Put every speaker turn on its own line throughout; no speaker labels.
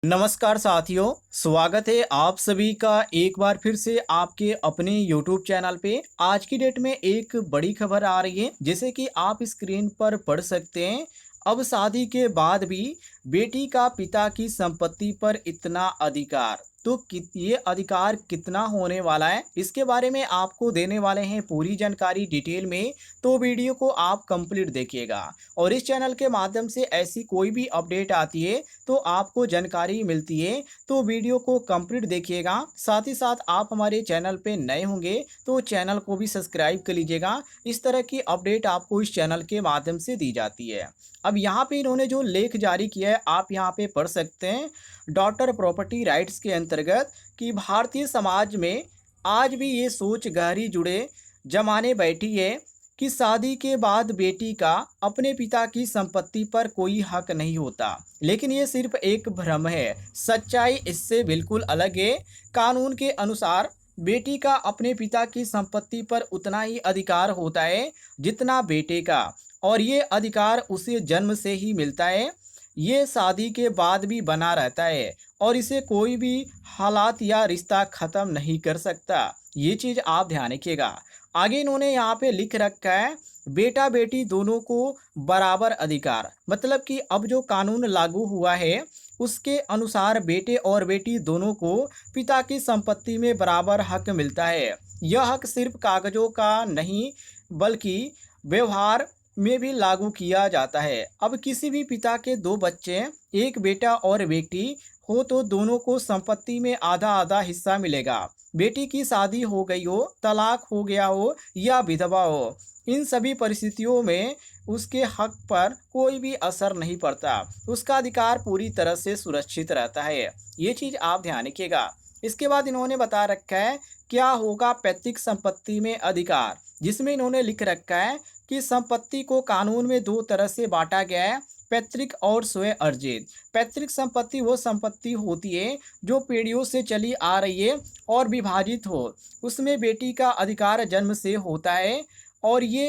नमस्कार साथियों, स्वागत है आप सभी का एक बार फिर से आपके अपने YouTube चैनल पे। आज की डेट में एक बड़ी खबर आ रही है, जैसे कि आप स्क्रीन पर पढ़ सकते हैं। अब शादी के बाद भी बेटी का पिता की संपत्ति पर इतना अधिकार, तो ये अधिकार कितना होने वाला है, इसके बारे में आपको देने वाले हैं पूरी जानकारी डिटेल में। तो वीडियो को आप कंप्लीट देखिएगा और इस चैनल के माध्यम से ऐसी कोई भी अपडेट आती है तो आपको जानकारी मिलती है, तो वीडियो को कंप्लीट देखिएगा। साथ ही साथ आप हमारे चैनल पे नए होंगे तो चैनल को भी सब्सक्राइब कर लीजिएगा। इस तरह की अपडेट आपको इस चैनल के माध्यम से दी जाती है। अब यहाँ पे इन्होंने जो लेख जारी किया है आप यहाँ पे पढ़ सकते हैं। डॉटर प्रॉपर्टी राइट्स के अंतर्गत कि भारतीय समाज में आज भी ये सोच गहरी जुड़े जमाने बैठी है कि शादी के बाद बेटी का अपने पिता की संपत्ति पर कोई हक नहीं होता। लेकिन ये सिर्फ एक भ्रम है, सच्चाई इससे बिल्कुल अलग है। कानून के अनुसार बेटी का अपने पिता की संपत्ति पर उतना ही अधिकार होता है जितना बेटे का, और ये अधिकार उसे जन्म से ही मिलता है। ये शादी के बाद भी बना रहता है और इसे कोई भी हालात या रिश्ता ख़त्म नहीं कर सकता। ये चीज़ आप ध्यान रखिएगा। आगे इन्होंने यहाँ पे लिख रखा है, बेटा बेटी दोनों को बराबर अधिकार। मतलब कि अब जो कानून लागू हुआ है उसके अनुसार बेटे और बेटी दोनों को पिता की संपत्ति में बराबर हक मिलता है। यह हक सिर्फ कागजों का नहीं बल्कि व्यवहार में भी लागू किया जाता है। अब किसी भी पिता के दो बच्चे, एक बेटा और बेटी हो, तो दोनों को संपत्ति में आधा आधा हिस्सा मिलेगा। बेटी की शादी हो गई हो, तलाक हो गया हो या विधवा हो, इन सभी परिस्थितियों में उसके हक पर कोई भी असर नहीं पड़ता। उसका अधिकार पूरी तरह से सुरक्षित रहता है। ये चीज़ आप ध्यान रखिएगा। इसके बाद इन्होंने बता रखा है क्या होगा पैतृक संपत्ति में अधिकार, जिसमें इन्होंने लिख रखा है कि संपत्ति को कानून में दो तरह से बांटा गया है, पैतृक और स्वयं अर्जित। पैतृक संपत्ति वो संपत्ति होती है जो पीढ़ियों से चली आ रही है और विभाजित हो। उसमें बेटी का अधिकार जन्म से होता है और ये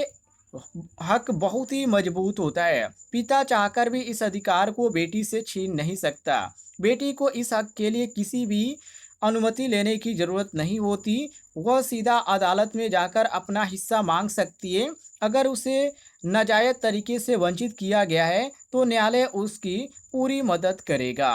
हक बहुत ही मजबूत होता है। पिता चाहकर भी इस अधिकार को बेटी से छीन नहीं सकता। बेटी को इस हक के लिए किसी भी अनुमति लेने की जरूरत नहीं होती। वह सीधा अदालत में जाकर अपना हिस्सा मांग सकती है। अगर उसे नाजायज तरीके से वंचित किया गया है तो न्यायालय उसकी पूरी मदद करेगा।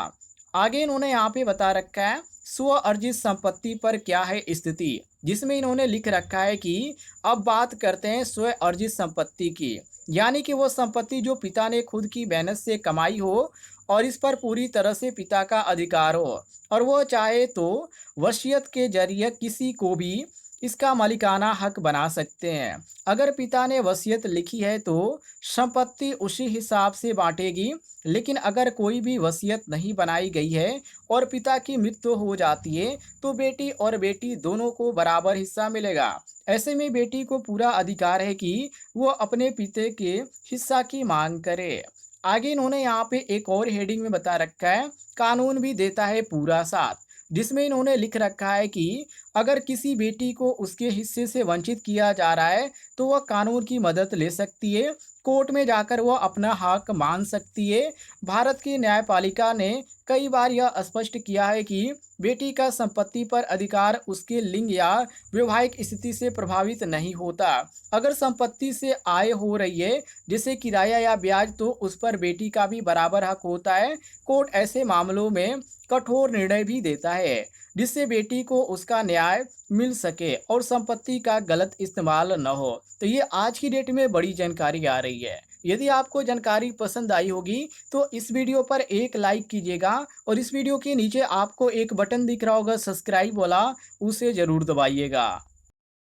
आगे इन्होंने यहाँ पे बता रखा है स्व अर्जित संपत्ति पर क्या है स्थिति, जिसमें इन्होंने लिख रखा है कि अब बात करते हैं स्व अर्जित संपत्ति की, यानी कि वो संपत्ति जो पिता ने खुद की मेहनत से कमाई हो और इस पर पूरी तरह से पिता का अधिकार हो, और वो चाहे तो वसीयत के जरिए किसी को भी इसका मालिकाना हक बना सकते हैं। अगर पिता ने वसीयत लिखी है तो संपत्ति उसी हिसाब से बांटेगी, लेकिन अगर कोई भी वसीयत नहीं बनाई गई है और पिता की मृत्यु हो जाती है तो बेटी और बेटी दोनों को बराबर हिस्सा मिलेगा। ऐसे में बेटी को पूरा अधिकार है कि वो अपने पिता के हिस्सा की मांग करे। आगे इन्होंने यहाँ पे एक और हेडिंग में बता रखा है कानून भी देता है पूरा साथ, जिसमें इन्होंने लिख रखा है कि अगर किसी बेटी को उसके हिस्से से वंचित किया जा रहा है तो वह कानून की मदद ले सकती है। कोर्ट में जाकर वह अपना हक मान सकती है। भारत की न्यायपालिका ने कई बार यह स्पष्ट किया है कि बेटी का संपत्ति पर अधिकार उसके लिंग या वैवाहिक स्थिति से प्रभावित नहीं होता। अगर संपत्ति से आय हो रही है जैसे किराया या ब्याज, तो उस पर बेटी का भी बराबर हक होता है। कोर्ट ऐसे मामलों में कठोर निर्णय भी देता है जिससे बेटी को उसका न्याय मिल सके और संपत्ति का गलत इस्तेमाल न हो। तो ये आज की डेट में बड़ी जानकारी आ रही है। यदि आपको जानकारी पसंद आई होगी तो इस वीडियो पर एक लाइक कीजिएगा और इस वीडियो के नीचे आपको एक बटन दिख रहा होगा सब्सक्राइब वाला, उसे ज़रूर दबाइएगा।